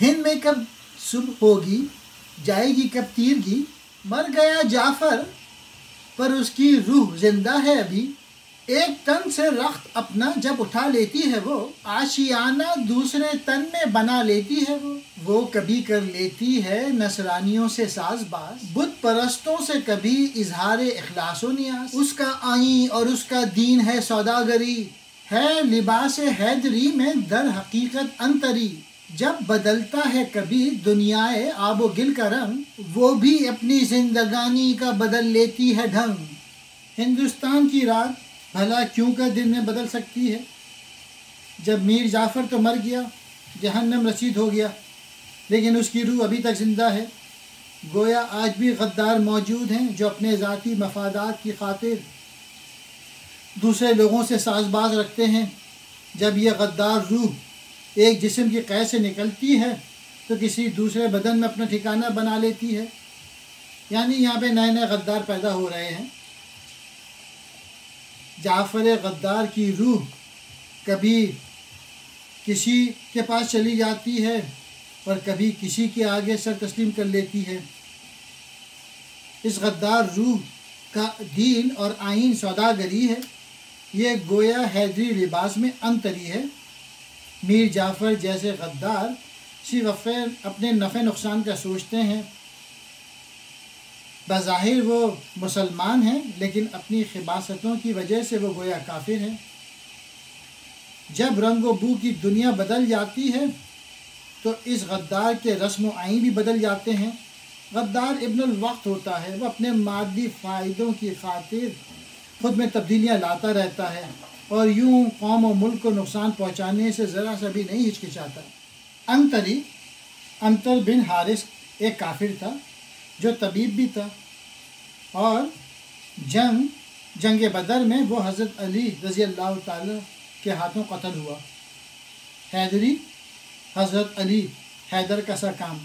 ہند میں کب صبح ہوگی، جائے گی کب تیرگی، مر گیا جعفر پر اس کی روح زندہ ہے ابھی، ایک تن سے رخت اپنا جب اٹھا لیتی ہے وہ، آشیانہ دوسرے تن میں بنا لیتی ہے وہ کبھی کر لیتی ہے نصرانیوں سے ساز باز، بت پرستوں سے کبھی اظہار اخلاص و نیاز، اس کا آئین اور اس کا دین ہے سوداگری، ہے لباس حیدری میں در حقیقت انتری، جب بدلتا ہے کبھی دنیائے آب و گل کا رنگ، وہ بھی اپنی زندگانی کا بدل لیتی ہے ڈھنگ۔ ہندوستان کی رات بھلا کیوں کا دن میں بدل سکتی ہے؟ جب میر جعفر تو مر گیا، جہنم رسید ہو گیا، لیکن اس کی روح ابھی تک زندہ ہے۔ گویا آج بھی غدار موجود ہیں جو اپنے ذاتی مفادات کی خاطر دوسرے لوگوں سے ساز باز رکھتے ہیں۔ جب یہ غدار روح ایک جسم کی قید سے نکلتی ہے تو کسی دوسرے بدن میں اپنا ٹھکانہ بنا لیتی ہے، یعنی یہاں پہ نئے نئے غدار پیدا ہو رہے ہیں۔ جعفر غدار کی روح کبھی کسی کے پاس چلی جاتی ہے اور کبھی کسی کے آگے سر تسلیم کر لیتی ہے۔ اس غدار روح کا دین اور آئین سوداگری ہے، یہ گویا حیدری لباس میں انتری ہے۔ میر جعفر جیسے غدار صرف اپنے نفع نقصان کا سوچتے ہیں، بظاہر وہ مسلمان ہیں لیکن اپنی خباثتوں کی وجہ سے وہ گویا کافر ہیں۔ جب رنگ و بو کی دنیا بدل جاتی ہے تو اس غدار کے رسم و آئین بھی بدل جاتے ہیں۔ غدار ابن الوقت ہوتا ہے، وہ اپنے مادی فائدوں کی خاطر خود میں تبدیلیاں لاتا رہتا ہے اور یوں قوم و ملک کو نقصان پہنچانے سے ذرا سا بھی نہیں ہچکچاتا۔ انتری، انتر بن حارث ایک کافر تھا جو طبیب بھی تھا، اور جنگ بدر میں وہ حضرت علی رضی اللہ تعالی کے ہاتھوں قتل ہوا۔ حیدری، حضرت علی حیدر کا سر کام۔